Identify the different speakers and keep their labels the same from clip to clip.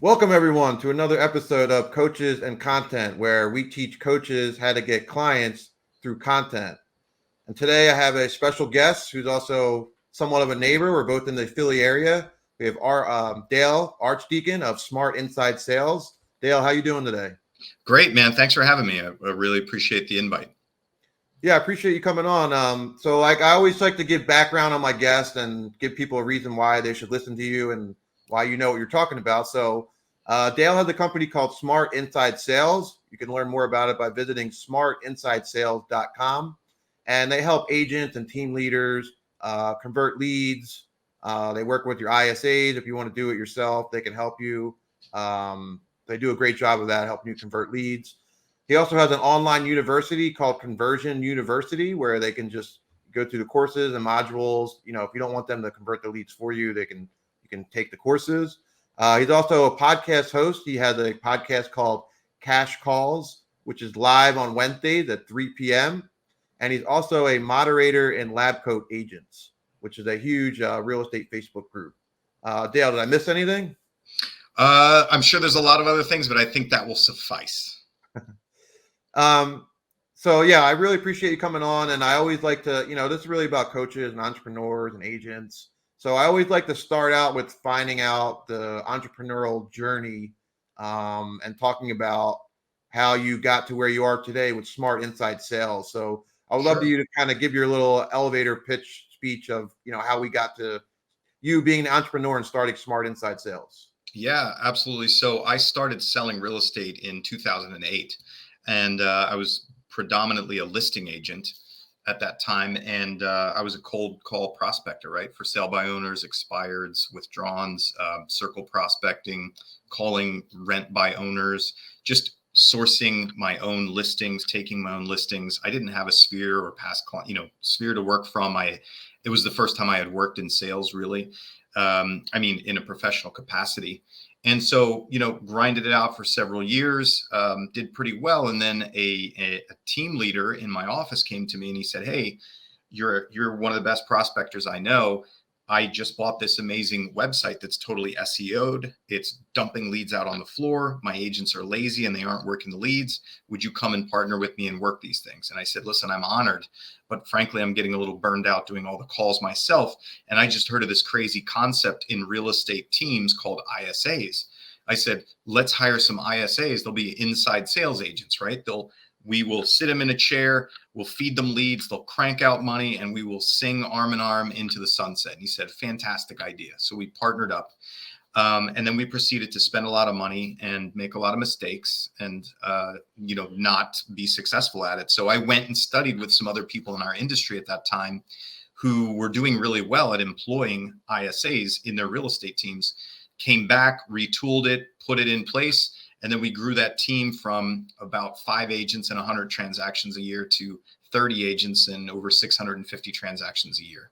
Speaker 1: Welcome, everyone, to another episode of Coaches and Content, where we teach coaches how to get clients through content. And today I have a special guest who's also somewhat of a neighbor. We're both in the Philly area. We have our Dale Archdekin of Smart Inside Sales. Dale, how you doing today?
Speaker 2: Great, man. Thanks for having me. I really appreciate the invite.
Speaker 1: Yeah, I appreciate you coming on. I always like to give background on my guest and give people a reason why they should listen to you and why you know what you're talking about. Dale has a company called Smart Inside Sales. You can learn more about it by visiting smartinsidesales.com. And they help agents and team leaders convert leads. They work with your ISAs. If you want to do it yourself, they can help you. They do a great job of that, helping you convert leads. He also has an online university called Conversion University, where they can just go through the courses and modules. You know, if you don't want them to convert the leads for you, you can take the courses. He's also a podcast host. He has a podcast called Cash Calls, which is live on Wednesdays at 3 p.m. And he's also a moderator in Lab Coat Agents, which is a huge real estate Facebook group. Dale, did I miss anything?
Speaker 2: I'm sure there's a lot of other things, but I think that will suffice.
Speaker 1: I really appreciate you coming on. And I always like to, this is really about coaches and entrepreneurs and agents. So I always like to start out with finding out the entrepreneurial journey and talking about how you got to where you are today with Smart Inside Sales. So I would love you to kind of give your little elevator pitch speech of, how we got to you being an entrepreneur and starting Smart Inside Sales.
Speaker 2: Yeah, absolutely. So I started selling real estate in 2008, and I was predominantly a listing agent at that time. And I was a cold call prospector, right? For sale by owners, expireds, withdrawns, circle prospecting, calling rent by owners, just sourcing my own listings, taking my own listings. I didn't have a sphere or past client, sphere to work from. It was the first time I had worked in sales, really. In a professional capacity. And so, grinded it out for several years, did pretty well. And then a team leader in my office came to me and he said, "Hey, you're one of the best prospectors I know. I just bought this amazing website that's totally SEO'd. It's dumping leads out on the floor. My agents are lazy and they aren't working the leads. Would you come and partner with me and work these things?" And I said, "Listen, I'm honored, but frankly, I'm getting a little burned out doing all the calls myself. And I just heard of this crazy concept in real estate teams called ISAs." I said, "Let's hire some ISAs. They'll be inside sales agents, right? We will sit them in a chair, we'll feed them leads, they'll crank out money, and we will sing arm in arm into the sunset." And he said, "Fantastic idea." So we partnered up. And then we proceeded to spend a lot of money and make a lot of mistakes and, not be successful at it. So I went and studied with some other people in our industry at that time who were doing really well at employing ISAs in their real estate teams, came back, retooled it, put it in place. And then we grew that team from about 5 agents and 100 transactions a year to 30 agents and over 650 transactions a year.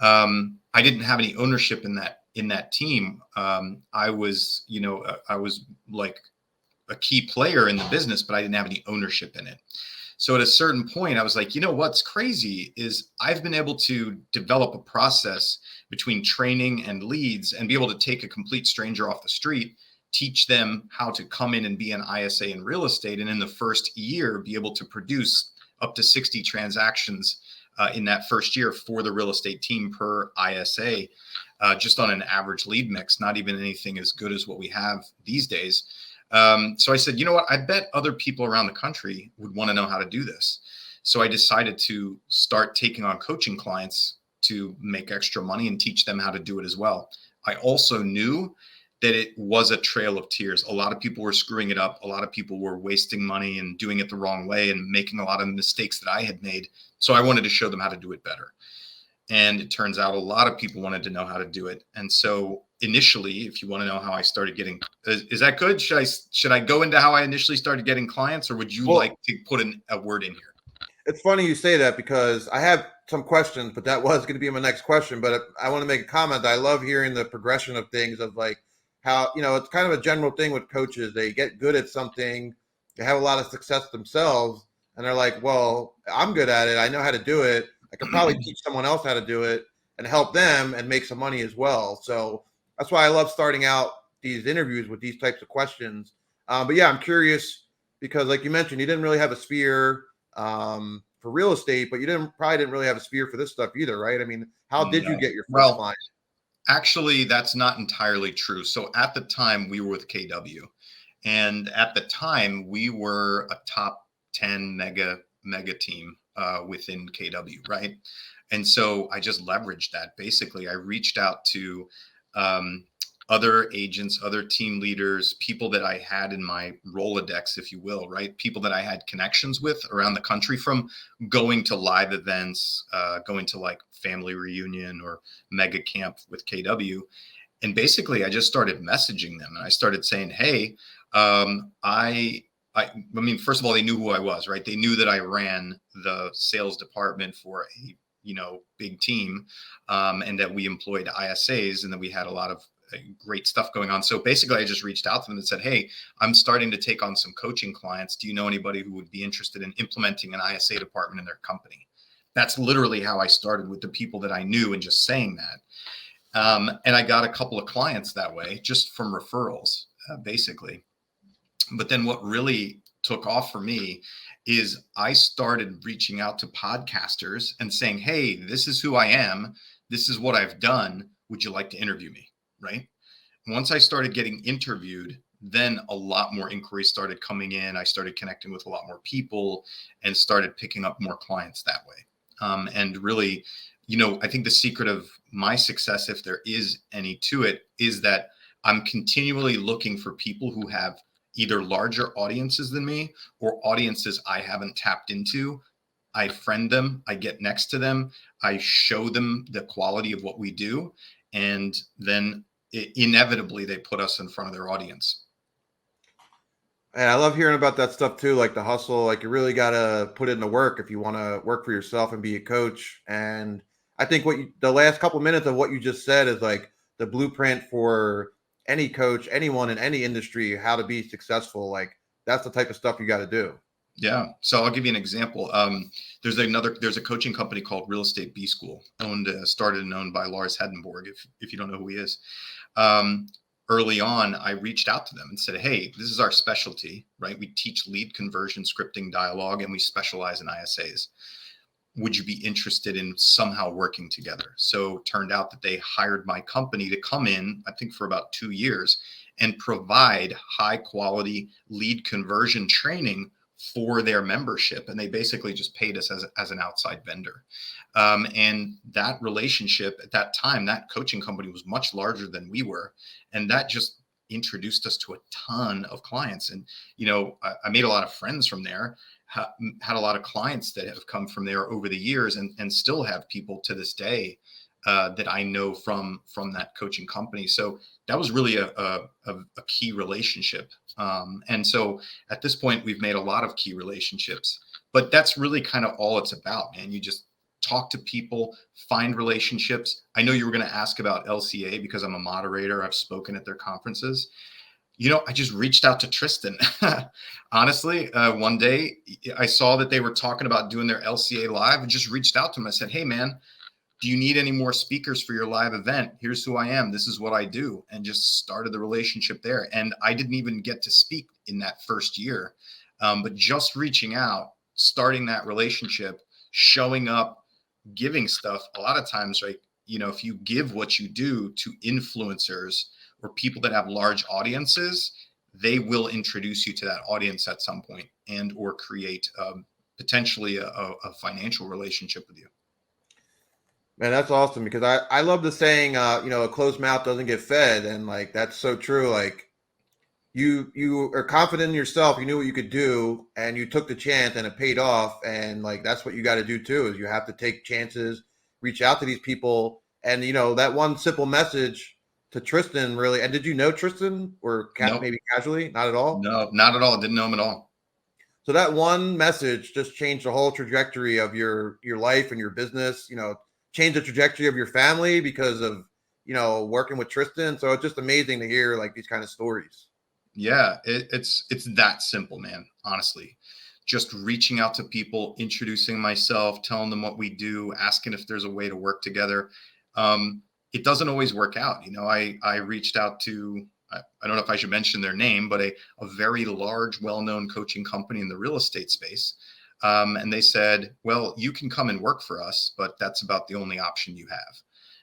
Speaker 2: I didn't have any ownership in that team. I was like a key player in the business, but I didn't have any ownership in it. So at a certain point, I was like, what's crazy is I've been able to develop a process between training and leads and be able to take a complete stranger off the street, teach them how to come in and be an ISA in real estate. And in the first year, be able to produce up to 60 transactions in that first year for the real estate team per ISA, just on an average lead mix, not even anything as good as what we have these days. So I said, I bet other people around the country would want to know how to do this. So I decided to start taking on coaching clients to make extra money and teach them how to do it as well. I also knew that it was a trail of tears. A lot of people were screwing it up. A lot of people were wasting money and doing it the wrong way and making a lot of mistakes that I had made. So I wanted to show them how to do it better. And it turns out a lot of people wanted to know how to do it. And so initially, if you want to know how I started getting, is that good? Should I go into how I initially started getting clients, or would you like to put a word in here?
Speaker 1: It's funny you say that because I have some questions, but that was going to be my next question. But I want to make a comment. I love hearing the progression of things of like how, it's kind of a general thing with coaches. They get good at something, they have a lot of success themselves, and they're like, well, I'm good at it. I know how to do it. I could probably teach someone else how to do it and help them and make some money as well. So that's why I love starting out these interviews with these types of questions. But yeah, I'm curious because, like you mentioned, you didn't really have a sphere for real estate, but you probably didn't really have a sphere for this stuff either, right? I mean, how did you
Speaker 2: No.
Speaker 1: get your first
Speaker 2: Well,
Speaker 1: client?
Speaker 2: actually, that's not entirely true. So at the time, we were with KW, and at the time, we were a top 10 mega team within KW, right? And so I just leveraged that. Basically, I reached out to um, other agents, other team leaders, people that I had in my Rolodex, if you will, right? People that I had connections with around the country from going to live events, going to like family reunion or mega camp with KW. And basically, I just started messaging them and I started saying, hey, um, I, I mean, first of all, they knew who I was, right? They knew that I ran the sales department for a, big team, and that we employed ISAs and that we had a lot of great stuff going on. So basically, I just reached out to them and said, hey, I'm starting to take on some coaching clients. Do you know anybody who would be interested in implementing an ISA department in their company? That's literally how I started, with the people that I knew and just saying that. And I got a couple of clients that way, just from referrals, basically. But then what really took off for me is I started reaching out to podcasters and saying, hey, this is who I am. This is what I've done. Would you like to interview me? Right. Once I started getting interviewed, then a lot more inquiries started coming in. I started connecting with a lot more people and started picking up more clients that way. And really, I think the secret of my success, if there is any to it, is that I'm continually looking for people who have either larger audiences than me or audiences I haven't tapped into. I friend them, I get next to them, I show them the quality of what we do, and then inevitably they put us in front of their audience.
Speaker 1: And I love hearing about that stuff too, like the hustle. Like you really got to put in the work if you want to work for yourself and be a coach. And I think the last couple minutes of what you just said is like the blueprint for any coach, anyone in any industry, how to be successful. Like that's the type of stuff you got to do.
Speaker 2: Yeah. So I'll give you an example. There's a coaching company called Real Estate B School, started and owned by Lars Hedenborg. If you don't know who he is, um, early on, I reached out to them and said, hey, this is our specialty, right? We teach lead conversion, scripting, dialogue, and we specialize in ISAs. Would you be interested in somehow working together? So it turned out that they hired my company to come in, I think for about 2 years, and provide high quality lead conversion training for their membership. And they basically just paid us as an outside vendor. And that relationship at that time, that coaching company was much larger than we were. And that just introduced us to a ton of clients. And, I made a lot of friends from there, had a lot of clients that have come from there over the years, and still have people to this day that I know from that coaching company. So that was really a key relationship. And so at this point, we've made a lot of key relationships, but that's really kind of all it's about, man. You just talk to people, find relationships. I know you were going to ask about LCA because I'm a moderator. I've spoken at their conferences. I just reached out to Tristan. Honestly, one day I saw that they were talking about doing their LCA live and just reached out to him. I said, hey, man, do you need any more speakers for your live event? Here's who I am. This is what I do. And just started the relationship there. And I didn't even get to speak in that first year. But just reaching out, starting that relationship, showing up, giving stuff. A lot of times, right, if you give what you do to influencers or people that have large audiences, they will introduce you to that audience at some point and or create potentially a financial relationship with you.
Speaker 1: Man, that's awesome because I love the saying, a closed mouth doesn't get fed. And like, that's so true. Like you are confident in yourself. You knew what you could do and you took the chance and it paid off. And like, that's what you got to do too, is you have to take chances, reach out to these people. And, that one simple message to Tristan really, and did you know Tristan or
Speaker 2: Nope.
Speaker 1: maybe casually? Not at all?
Speaker 2: No, not at all. Didn't know him at all.
Speaker 1: So that one message just changed the whole trajectory of your life and your business, changed the trajectory of your family because of, working with Tristan. So it's just amazing to hear like these kind of stories.
Speaker 2: Yeah, it's that simple, man. Honestly, just reaching out to people, introducing myself, telling them what we do, asking if there's a way to work together. It doesn't always work out. I reached out to I don't know if I should mention their name, but a very large, well-known coaching company in the real estate space. And they said, well, you can come and work for us, but that's about the only option you have.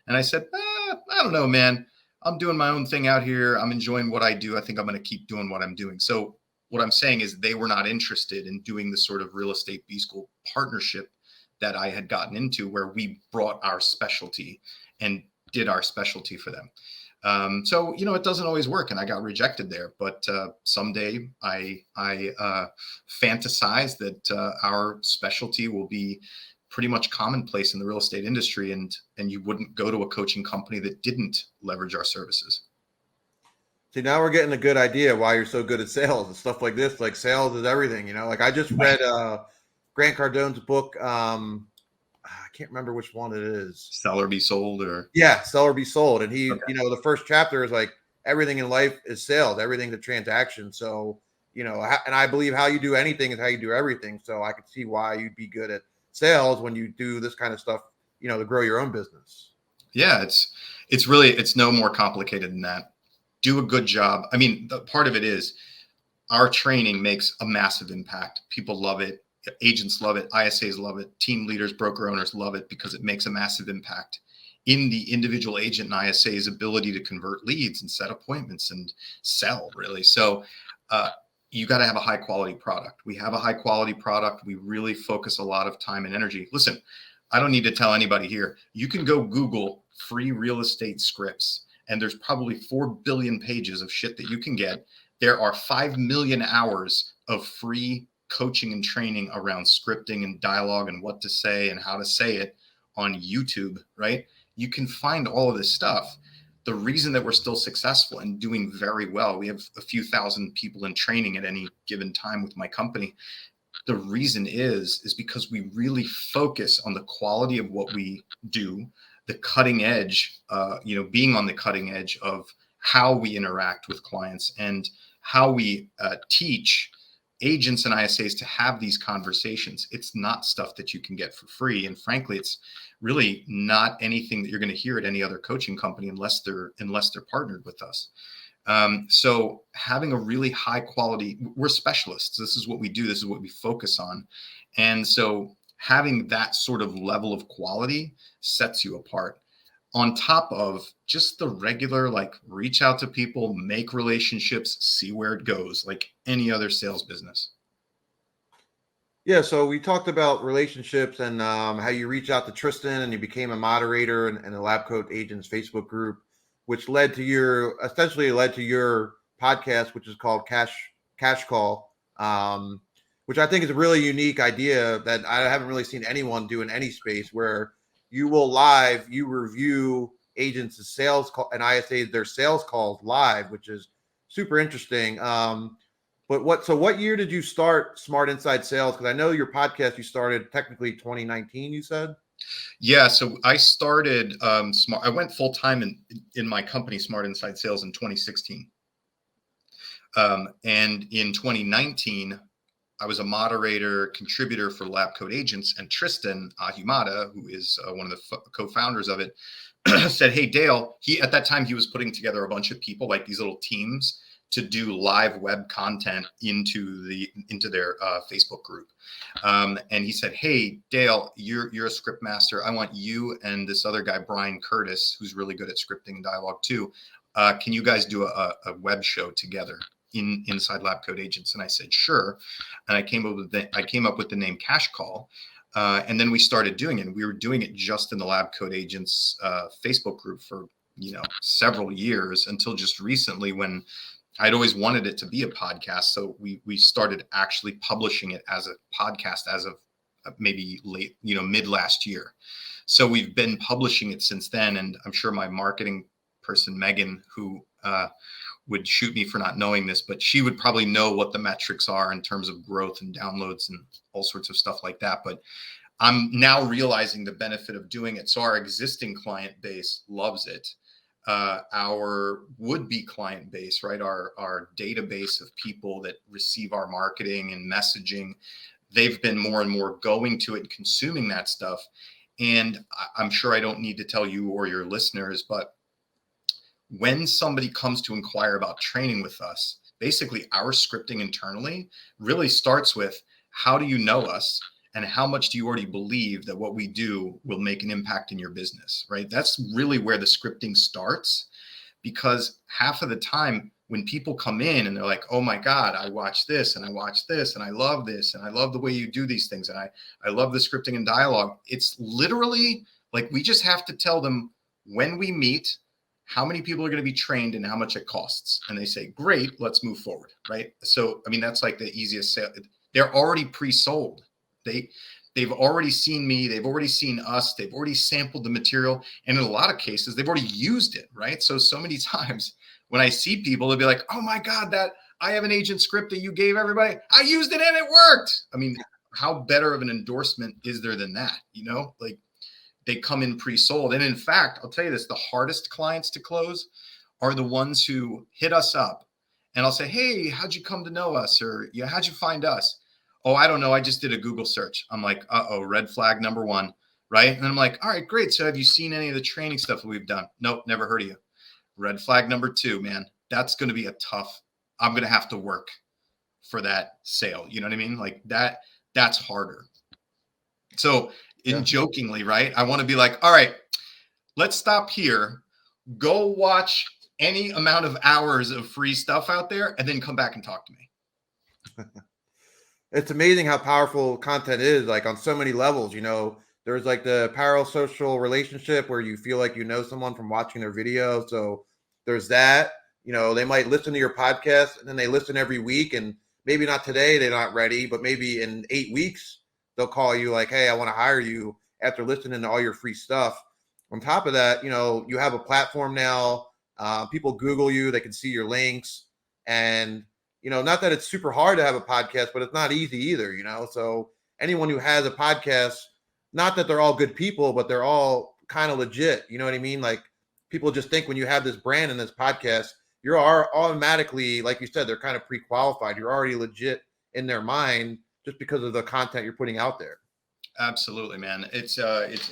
Speaker 2: And I said, I don't know, man. I'm doing my own thing out here. I'm enjoying what I do. I think I'm going to keep doing what I'm doing. So what I'm saying is they were not interested in doing the sort of real estate B-School partnership that I had gotten into, where we brought our specialty and did our specialty for them. So, you know, it doesn't always work, and I got rejected there. But someday I fantasize that our specialty will be pretty much commonplace in the real estate industry, and you wouldn't go to a coaching company that didn't leverage our services.
Speaker 1: See, now we're getting a good idea why you're so good at sales and stuff like this. Like sales is everything, you know. Like I just read Grant Cardone's book. I can't remember which one it is.
Speaker 2: Sell or be sold, or
Speaker 1: Sell or be sold. And he, you know, the first chapter is like everything in life is sales, everything's a transaction. So, you know, and I believe how you do anything is how you do everything. So I could see why you'd be good at sales when you do this kind of stuff, you know, to grow your own business.
Speaker 2: Yeah, it's no more complicated than that. Do a good job. I mean, the part of it is our training makes a massive impact. People love it. Agents love it. ISAs love it. Team leaders, broker owners love it because it makes a massive impact in the individual agent and ISA's ability to convert leads and set appointments and sell, really. So you got to have a high quality product. We have a high quality product. We really focus a lot of time and energy. Listen, I don't need to tell anybody here. You can go Google free real estate scripts, and there's probably 4 billion pages of shit that you can get. There are 5 million hours of free coaching and training around scripting and dialogue and what to say and how to say it on YouTube, right? You can find all of this stuff. The reason that we're still successful and doing very well, we have a few thousand people in training at any given time with my company. The reason is because we really focus on the quality of what we do, the cutting edge, being on the cutting edge of how we interact with clients and how we teach agents and ISAs to have these conversations. It's not stuff that you can get for free. And frankly, it's really not anything that you're going to hear at any other coaching company unless they're partnered with us. So having a really high quality, we're specialists. This is what we do. This is what we focus on. And so having that sort of level of quality sets you apart, on top of just the regular, like, reach out to people, make relationships, see where it goes, like any other sales business.
Speaker 1: Yeah, so we talked about relationships and how you reached out to Tristan and you became a moderator in the Lab Coat Agents Facebook group, which led to your podcast, which is called Cash Call, which I think is a really unique idea that I haven't really seen anyone do in any space, where you review agents' sales call and ISAs their sales calls live, which is super interesting. But what year did you start Smart Inside Sales? Because I know your podcast you started technically 2019, you said?
Speaker 2: Yeah, so I started I went full time in my company, Smart Inside Sales, in 2016. And in 2019, I was a moderator contributor for Lab Coat Agents, and Tristan Ahumada, who is one of the co-founders of it, said, "Hey, Dale," at that time he was putting together a bunch of people, like these little teams, to do live web content into their Facebook group. And he said, "Hey, Dale, you're a script master. I want you and this other guy, Brian Curtis, who's really good at scripting and dialogue too. Can you guys do a web show together inside Lab Coat Agents?" And I said, "Sure." And I came up with the name Cash Call. And then we started doing it. We were doing it just in the Lab Coat Agents Facebook group for, several years, until just recently, when I'd always wanted it to be a podcast. So we started actually publishing it as a podcast as of maybe late, mid last year. So we've been publishing it since then. And I'm sure my marketing person, Megan, who would shoot me for not knowing this, but she would probably know what the metrics are in terms of growth and downloads and all sorts of stuff like that. But I'm now realizing the benefit of doing it. So our existing client base loves it. Our would-be client base, right? Our database of people that receive our marketing and messaging, they've been more and more going to it and consuming that stuff. And I'm sure I don't need to tell you or your listeners, but when somebody comes to inquire about training with us, basically our scripting internally really starts with, how do you know us? And how much do you already believe that what we do will make an impact in your business, right? That's really where the scripting starts, because half of the time when people come in and they're like, oh my God, I watch this and I watch this and I love this and I love the way you do these things and I love the scripting and dialogue. It's literally like, we just have to tell them when we meet, how many people are going to be trained and how much it costs. And they say, great, let's move forward, right? So, I mean, that's like the easiest sale. They're already pre-sold. They've already seen me, they've already seen us, they've already sampled the material, and in a lot of cases they've already used it, right? So many times when I see people, they'll be like, oh my God, that I have an agent script that you gave everybody, I used it and it worked. I mean, how better of an endorsement is there than that? You know, like, they come in pre-sold. And in fact, I'll tell you this, the hardest clients to close are the ones who hit us up and I'll say, hey, how'd you come to know us? Or, yeah, how'd you find us? Oh, I don't know, I just did a Google search. I'm like, uh-oh, red flag number one, right? And then I'm like, all right, great. So have you seen any of the training stuff that we've done? Nope, never heard of you. Red flag number two, man, that's going to be I'm going to have to work for that sale. You know what I mean? Like that's harder. So jokingly, right? I want to be like, all right, let's stop here. Go watch any amount of hours of free stuff out there and then come back and talk to me.
Speaker 1: It's amazing how powerful content is, like on so many levels. You know, there's like the parasocial relationship where you feel like you know someone from watching their video. So there's that. You know, they might listen to your podcast and then they listen every week, and maybe not today, they're not ready, but maybe in 8 weeks they'll call you like, hey, I want to hire you after listening to all your free stuff. On top of that, you know, you have a platform now. People Google you, they can see your links, and you know, not that it's super hard to have a podcast, but it's not easy either, you know? So anyone who has a podcast, not that they're all good people, but they're all kind of legit. You know what I mean? Like, people just think when you have this brand and this podcast, you're automatically, like you said, they're kind of pre-qualified. You're already legit in their mind just because of the content you're putting out there.
Speaker 2: Absolutely, man. It's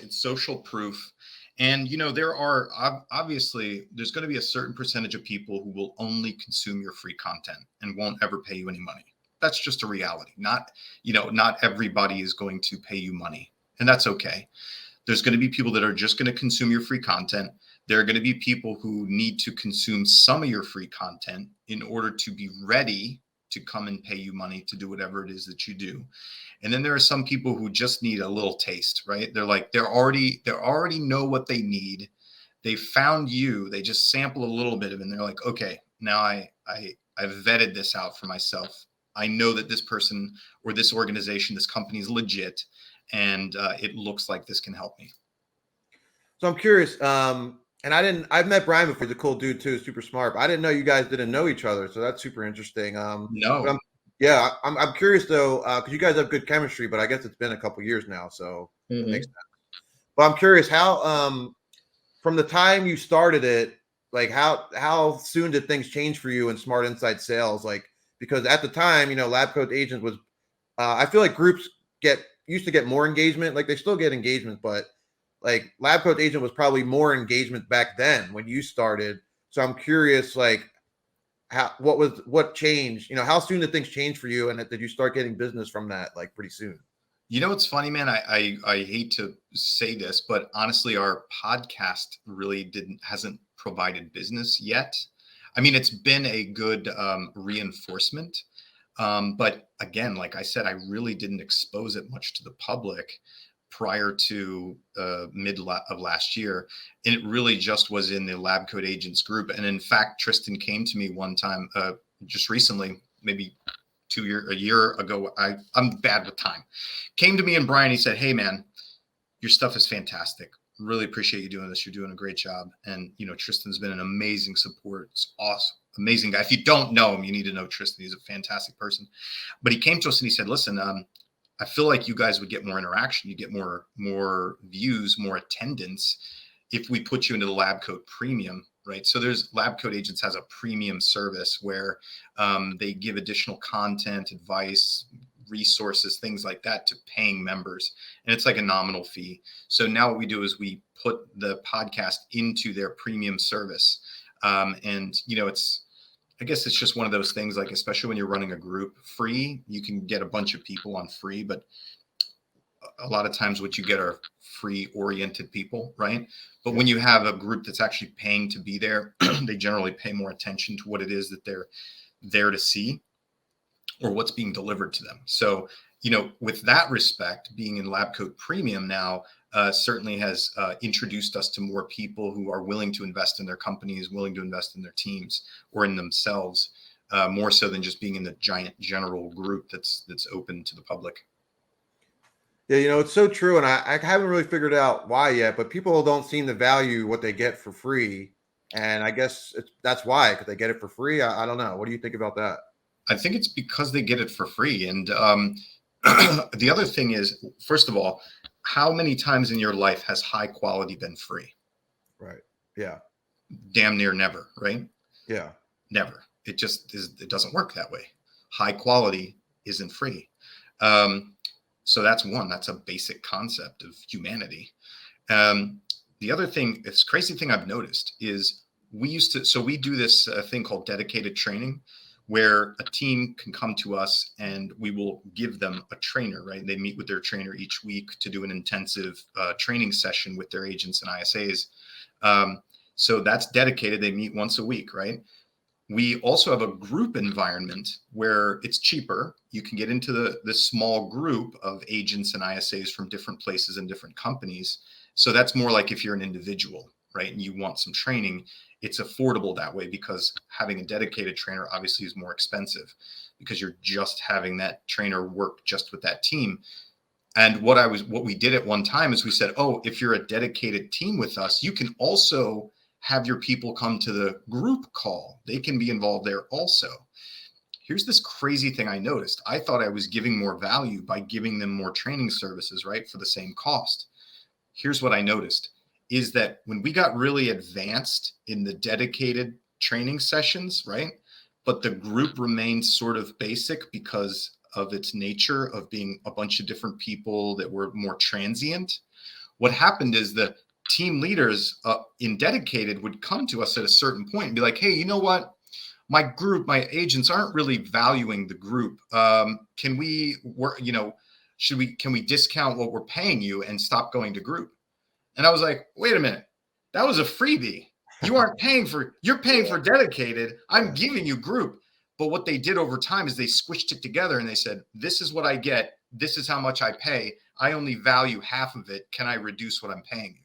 Speaker 2: social proof. And, you know, there are obviously there's going to be a certain percentage of people who will only consume your free content and won't ever pay you any money. That's just a reality. Not everybody is going to pay you money, and that's okay. There's going to be people that are just going to consume your free content. There are going to be people who need to consume some of your free content in order to be ready to come and pay you money to do whatever it is that you do. And then there are some people who just need a little taste, right? They're like, they already know what they need. They found you, they just sample a little bit of it, and they're like, okay, now I've vetted this out for myself. I know that this person or this organization, this company is legit, and it looks like this can help me.
Speaker 1: So I'm curious, and I've met Brian before. He's a cool dude too, super smart. But I didn't know you guys didn't know each other, so that's super interesting.
Speaker 2: No.
Speaker 1: But I'm curious though, because you guys have good chemistry, but I guess it's been a couple years now, so that makes sense. But I'm curious how, from the time you started it, like how soon did things change for you in Smart Inside Sales? Like, because at the time, you know, Lab Coach Agents was, I feel like groups used to get more engagement. Like, they still get engagement, but like Lab Coach Agent was probably more engagement back then when you started. So I'm curious, like, what changed? You know, how soon did things change for you, and did you start getting business from that like pretty soon?
Speaker 2: You know what's funny, man? I hate to say this, but honestly, our podcast really hasn't provided business yet. I mean, it's been a good reinforcement. But again, like I said, I really didn't expose it much to the public prior to mid of last year. And it really just was in the Lab Coat Agents group. And in fact, Tristan came to me one time, just recently, maybe a year ago. I'm bad with time. Came to me and Brian, he said, hey man, your stuff is fantastic. Really appreciate you doing this. You're doing a great job. And, you know, Tristan's been an amazing support. It's awesome. Amazing guy. If you don't know him, you need to know Tristan. He's a fantastic person. But he came to us and he said, listen, I feel like you guys would get more interaction. You get more views, more attendance if we put you into the Lab Coat Premium, right? So Lab Coat Agents has a premium service where they give additional content, advice, resources, things like that to paying members. And it's like a nominal fee. So now what we do is we put the podcast into their premium service. And, I guess it's just one of those things, like, especially when you're running a group free, you can get a bunch of people on free, but a lot of times what you get are free oriented people, right? But when you have a group that's actually paying to be there, they generally pay more attention to what it is that they're there to see or what's being delivered to them. So, with that respect, being in Lab Coat Premium now certainly has introduced us to more people who are willing to invest in their companies, willing to invest in their teams or in themselves, more so than just being in the giant general group that's open to the public.
Speaker 1: Yeah, it's so true. And I haven't really figured out why yet, but people don't seem to value what they get for free. And I guess that's why, because they get it for free. I don't know. What do you think about that?
Speaker 2: I think it's because they get it for free. And the other thing is, first of all, how many times in your life has high quality been free?
Speaker 1: Right. Yeah.
Speaker 2: Damn near never, right?
Speaker 1: Yeah.
Speaker 2: Never. It just is. It doesn't work that way. High quality isn't free. So that's one. That's a basic concept of humanity. The other thing, this crazy thing I've noticed is we do this thing called dedicated training, where a team can come to us and we will give them a trainer, right? They meet with their trainer each week to do an intensive training session with their agents and ISAs. So that's dedicated. They meet once a week, right? We also have a group environment where it's cheaper. You can get into this small group of agents and ISAs from different places and different companies. So that's more like if you're an individual, right? And you want some training, it's affordable that way, because having a dedicated trainer obviously is more expensive because you're just having that trainer work just with that team. And what we did at one time is we said, oh, if you're a dedicated team with us, you can also have your people come to the group call. They can be involved there also. Here's this crazy thing I noticed. I thought I was giving more value by giving them more training services, right, for the same cost. Here's what I noticed is that when we got really advanced in the dedicated training sessions, right, but the group remained sort of basic because of its nature of being a bunch of different people that were more transient, what happened is the team leaders in dedicated would come to us at a certain point and be like, hey, you know what? My group, my agents aren't really valuing the group. Can we work, can we discount what we're paying you and stop going to group? And I was like, wait a minute, that was a freebie. You're paying for dedicated. I'm giving you group. But what they did over time is they squished it together and they said, this is what I get. This is how much I pay. I only value half of it. Can I reduce what I'm paying you?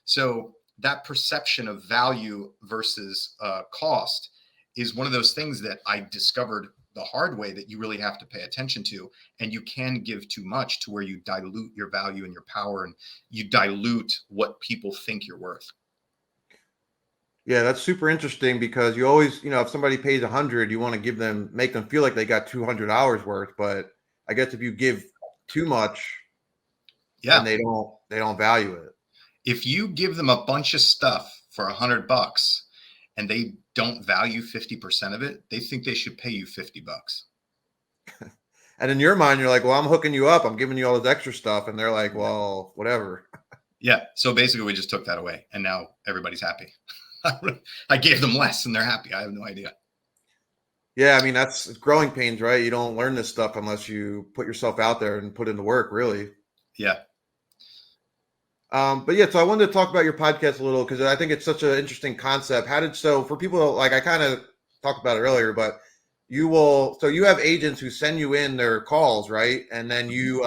Speaker 2: So that perception of value versus cost is one of those things that I discovered the hard way that you really have to pay attention to. And you can give too much to where you dilute your value and your power, and you dilute what people think you're worth.
Speaker 1: Yeah, that's super interesting, because you always, if somebody pays 100, you want to make them feel like they got 200 hours worth. But I guess if you give too much, then they don't value it.
Speaker 2: If you give them a bunch of stuff for $100 and they don't value 50% of it, they think they should pay you $50.
Speaker 1: And in your mind, you're like, well, I'm hooking you up. I'm giving you all this extra stuff. And they're like, well, whatever.
Speaker 2: Yeah. So basically we just took that away and now everybody's happy. I gave them less and they're happy. I have no idea.
Speaker 1: Yeah. I mean, it's growing pains, right? You don't learn this stuff unless you put yourself out there and put in the work, really.
Speaker 2: Yeah.
Speaker 1: But yeah, so I wanted to talk about your podcast a little, because I think it's such an interesting concept. For people, like, I kind of talked about it earlier, but you have agents who send you in their calls, right? And then you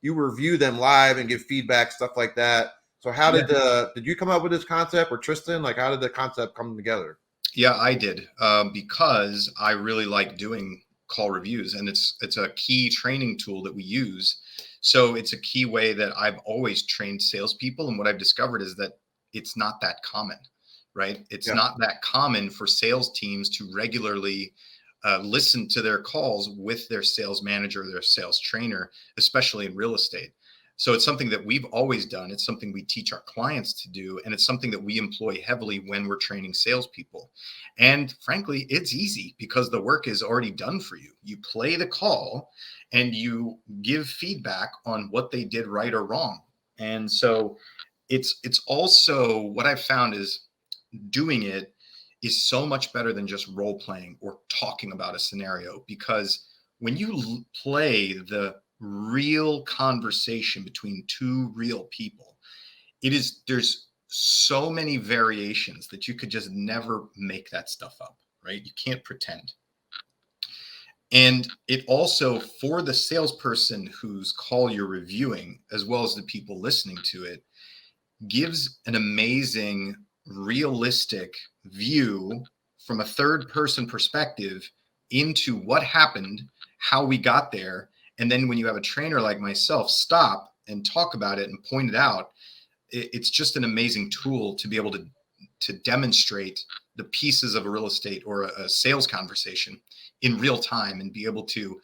Speaker 1: review them live and give feedback, stuff like that. So how did you come up with this concept, or Tristan? Like, how did the concept come together?
Speaker 2: Yeah, I did, because I really like doing call reviews, and it's a key training tool that we use. So it's a key way that I've always trained salespeople. And what I've discovered is that it's not that common, right? It's not that common for sales teams to regularly listen to their calls with their sales manager, their sales trainer, especially in real estate. So it's something that we've always done. It's something we teach our clients to do. And it's something that we employ heavily when we're training salespeople. And frankly, it's easy because the work is already done for you. You play the call and you give feedback on what they did right or wrong. And so it's also what I've found is doing it is so much better than just role playing or talking about a scenario, because when you play the real conversation between two real people, there's so many variations that you could just never make that stuff up, right? You can't pretend. And it also, for the salesperson whose call you're reviewing, as well as the people listening to it, gives an amazing, realistic view from a third person perspective into what happened, how we got there. And then when you have a trainer like myself stop and talk about it and point it out, it's just an amazing tool to be able to demonstrate the pieces of a real estate or a sales conversation in real time, and be able to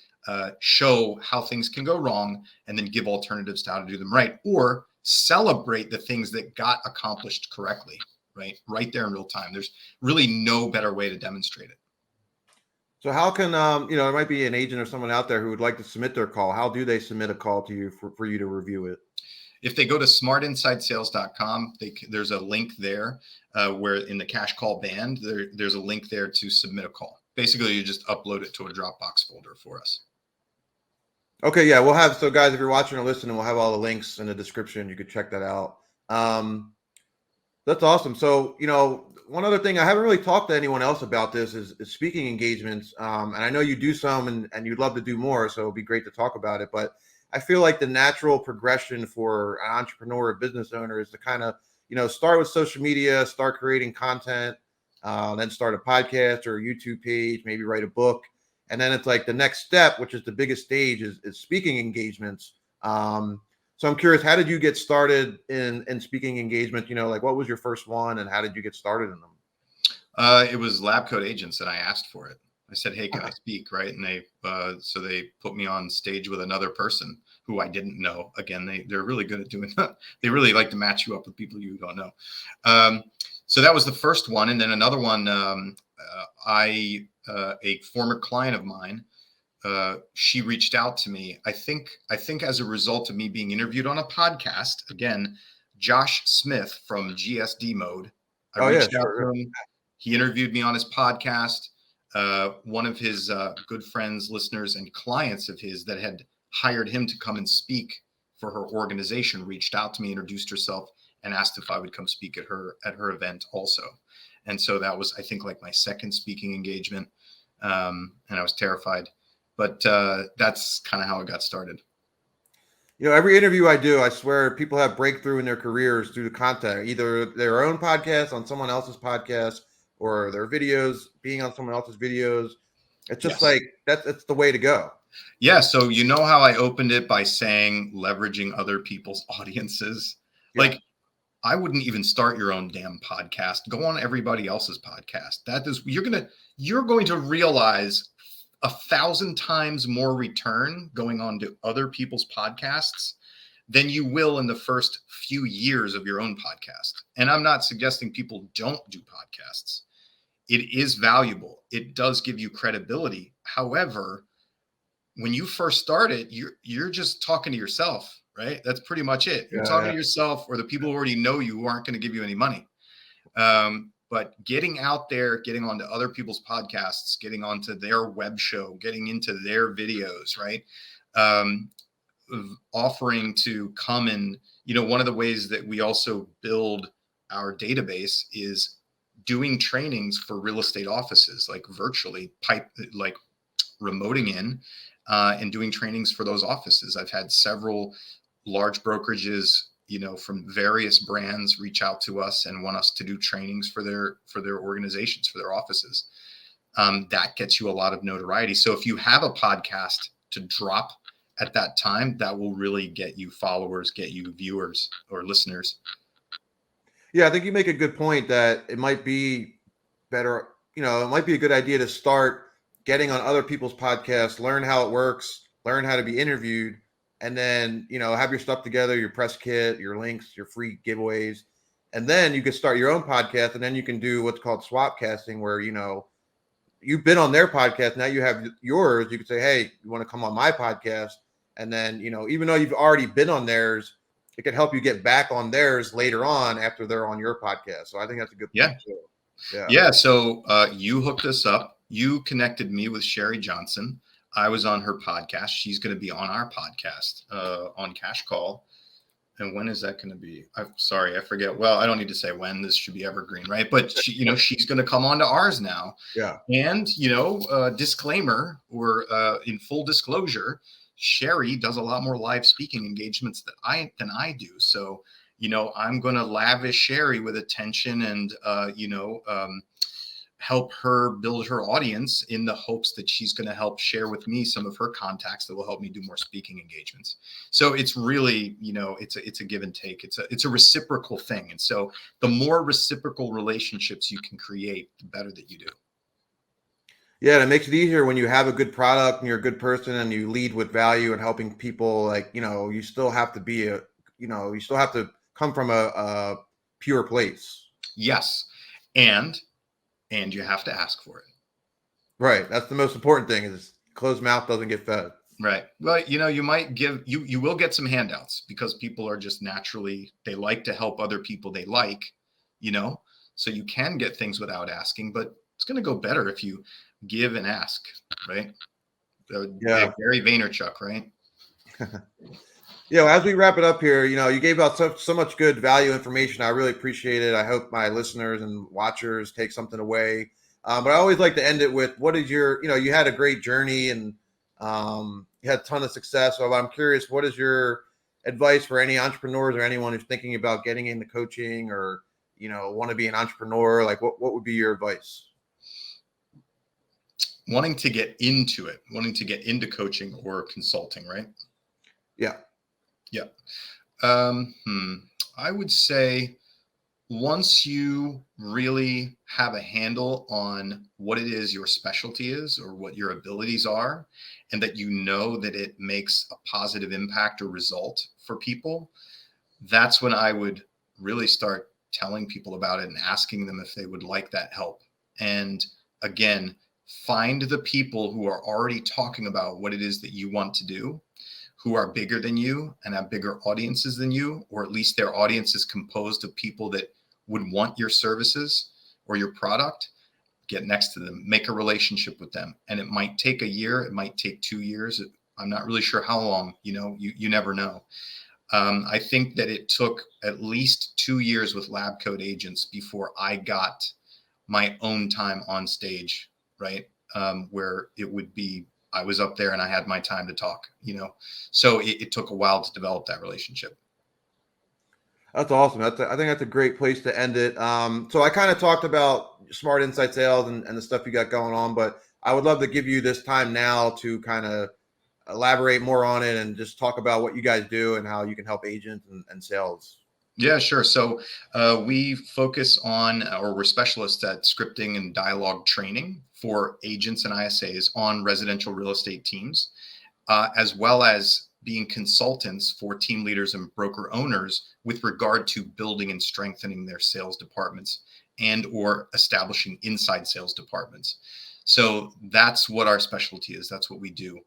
Speaker 2: show how things can go wrong, and then give alternatives to how to do them right, or celebrate the things that got accomplished correctly, right there in real time. There's really no better way to demonstrate it.
Speaker 1: So how can, there might be an agent or someone out there who would like to submit their call. How do they submit a call to you for you to review it?
Speaker 2: If they go to smartinsidesales.com, there's a link there where in the cash call band, there's a link there to submit a call. Basically, you just upload it to a Dropbox folder for us.
Speaker 1: Okay, yeah, we'll have, so guys, if you're watching or listening, we'll have all the links in the description. You could check that out. That's awesome. So, one other thing, I haven't really talked to anyone else about this is speaking engagements. And I know you do some and you'd love to do more, so it'd be great to talk about it. But I feel like the natural progression for an entrepreneur or business owner is to kind of, start with social media, start creating content, then start a podcast or a YouTube page, maybe write a book. And then it's like the next step, which is the biggest stage, is speaking engagements. So I'm curious, how did you get started in speaking engagement? Like what was your first one and how did you get started in them?
Speaker 2: It was Lab Coat Agents, and I asked for it. I said, "Hey, can I speak?" Right. And so they put me on stage with another person who I didn't know. Again, they're really good at doing that. They really like to match you up with people you don't know. So that was the first one. And then another one, a former client of mine, she reached out to me. I think as a result of me being interviewed on a podcast, again, Josh Smith from GSD Mode. I reached out to him. He interviewed me on his podcast. One of his good friends, listeners, and clients of his that had hired him to come and speak for her organization reached out to me, introduced herself, and asked if I would come speak at her event also. And so that was, I think, like my second speaking engagement. And I was terrified, but that's kind of how it got started.
Speaker 1: Every interview I do, I swear people have breakthrough in their careers through the content, either their own podcast on someone else's podcast or their videos being on someone else's videos. It's just like, that's the way to go.
Speaker 2: Yeah. So how I opened it by saying leveraging other people's audiences. Yeah. Like, I wouldn't even start your own damn podcast. Go on everybody else's podcast. You're going to realize 1,000 times more return going on to other people's podcasts than you will in the first few years of your own podcast. And I'm not suggesting people don't do podcasts. It is valuable. It does give you credibility. However, when you first start it, you're just talking to yourself, right? That's pretty much it. You're talking to yourself or the people who already know you who aren't going to give you any money. But getting out there, getting onto other people's podcasts, getting onto their web show, getting into their videos, right? Offering to come and, one of the ways that we also build our database is doing trainings for real estate offices, like virtually like remoting in and doing trainings for those offices. I've had several large brokerages, from various brands reach out to us and want us to do trainings for their organizations, for their offices. That gets you a lot of notoriety. So if you have a podcast to drop at that time, that will really get you followers, get you viewers or listeners.
Speaker 1: Yeah, I think you make a good point that it might be better, it might be a good idea to start getting on other people's podcasts, learn how it works, learn how to be interviewed, and then, have your stuff together, your press kit, your links, your free giveaways. And then you can start your own podcast, and then you can do what's called swap casting, where, you've been on their podcast. Now you have yours. You could say, hey, you want to come on my podcast? And then, even though you've already been on theirs, it could help you get back on theirs later on after they're on your podcast. So I think that's a good point too. Yeah.
Speaker 2: Yeah. So you hooked us up. You connected me with Sherry Johnson. I was on her podcast. She's going to be on our podcast on Cash Call. And when is that going to be? I'm sorry, I forget. Well, I don't need to say when. This should be evergreen, right? But she, she's going to come on to ours now.
Speaker 1: Yeah.
Speaker 2: And disclaimer or in full disclosure, Sherry does a lot more live speaking engagements than I do. So I'm going to lavish Sherry with attention and help her build her audience in the hopes that she's going to help share with me some of her contacts that will help me do more speaking engagements. So it's really, it's a give and take. It's a reciprocal thing. And so the more reciprocal relationships you can create, the better that you do.
Speaker 1: Yeah, and it makes it easier when you have a good product and you're a good person and you lead with value and helping people. Like, you still have to be you still have to come from a pure place.
Speaker 2: Yes. And you have to ask for it.
Speaker 1: Right. That's the most important thing is closed mouth doesn't get fed.
Speaker 2: Right. Well, you might you will get some handouts because people are just naturally, they like to help other people they like, so you can get things without asking, but it's going to go better if you give and ask, right?
Speaker 1: Yeah.
Speaker 2: Gary Vaynerchuk, right?
Speaker 1: As we wrap it up here, you gave out so much good value information. I really appreciate it. I hope my listeners and watchers take something away. But I always like to end it with, what is your, you had a great journey and you had a ton of success. So I'm curious, what is your advice for any entrepreneurs or anyone who's thinking about getting into coaching or, want to be an entrepreneur? Like what would be your advice?
Speaker 2: Wanting to get into coaching or consulting, right?
Speaker 1: Yeah.
Speaker 2: Yeah. I would say once you really have a handle on what it is your specialty is or what your abilities are, and that that it makes a positive impact or result for people, that's when I would really start telling people about it and asking them if they would like that help. And again, find the people who are already talking about what it is that you want to do, who are bigger than you and have bigger audiences than you, or at least their audience is composed of people that would want your services or your product. Get next to them, make a relationship with them. And it might take a year, it might take 2 years. I'm not really sure how long, you never know. I think that it took at least 2 years with Lab Coat Agents before I got my own time on stage, right? Where it would be, I was up there and I had my time to talk, so it took a while to develop that relationship.
Speaker 1: That's awesome. I think that's a great place to end it. So I kind of talked about smart inside sales and the stuff you got going on, but I would love to give you this time now to kind of elaborate more on it and just talk about what you guys do and how you can help agents and sales.
Speaker 2: Yeah, sure. So we focus on, or we're specialists at scripting and dialogue training for agents and ISAs on residential real estate teams, as well as being consultants for team leaders and broker owners with regard to building and strengthening their sales departments and or establishing inside sales departments. So that's what our specialty is. That's what we do.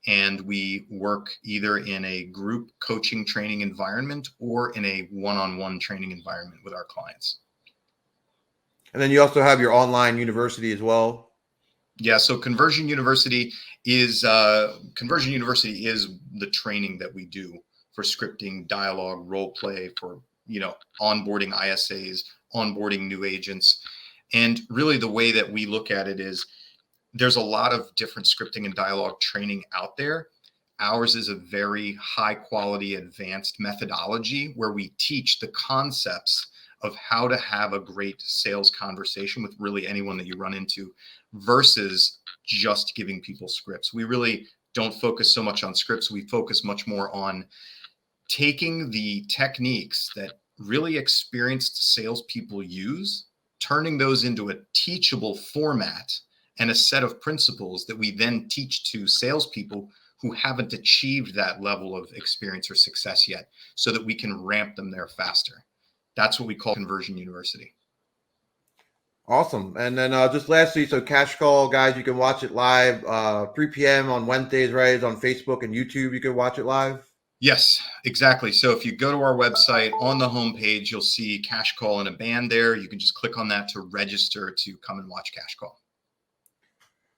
Speaker 2: And we work either in a group coaching training environment or in a one-on-one training environment with our clients.
Speaker 1: And then you also have your online university as well.
Speaker 2: Yeah, so Conversion University is the training that we do for scripting, dialogue, role play, for onboarding ISAs, onboarding new agents. And really the way that we look at it is there's a lot of different scripting and dialogue training out there. Ours is a very high quality advanced methodology where we teach the concepts of how to have a great sales conversation with really anyone that you run into versus just giving people scripts. We really don't focus so much on scripts. We focus much more on taking the techniques that really experienced salespeople use, turning those into a teachable format and a set of principles that we then teach to salespeople who haven't achieved that level of experience or success yet, so that we can ramp them there faster. That's what we call Conversion University.
Speaker 1: Awesome. And then just lastly, so Cash Call, guys, you can watch it live 3 p.m. on Wednesdays, right? It's on Facebook and YouTube. You can watch it live.
Speaker 2: Yes, exactly. So if you go to our website, on the homepage, you'll see Cash Call in a band there. You can just click on that to register to come and watch Cash Call.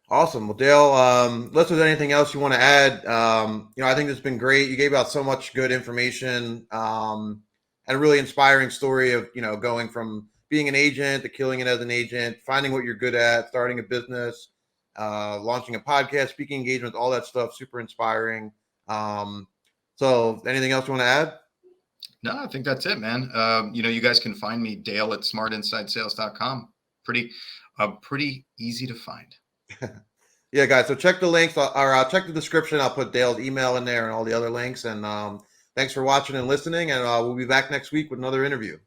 Speaker 1: Awesome. Well, Dale, unless there's anything else you want to add, I think it's been great. You gave out so much good information, and a really inspiring story of, going from being an agent to killing it as an agent, finding what you're good at, starting a business, launching a podcast, speaking engagements, all that stuff. Super inspiring. So anything else you want to add?
Speaker 2: No, I think that's it, man. You guys can find me, Dale at smartinsidesales.com. Pretty easy to find.
Speaker 1: Yeah, guys. So check the links, or I'll check the description. I'll put Dale's email in there and all the other links. And thanks for watching and listening. And we'll be back next week with another interview.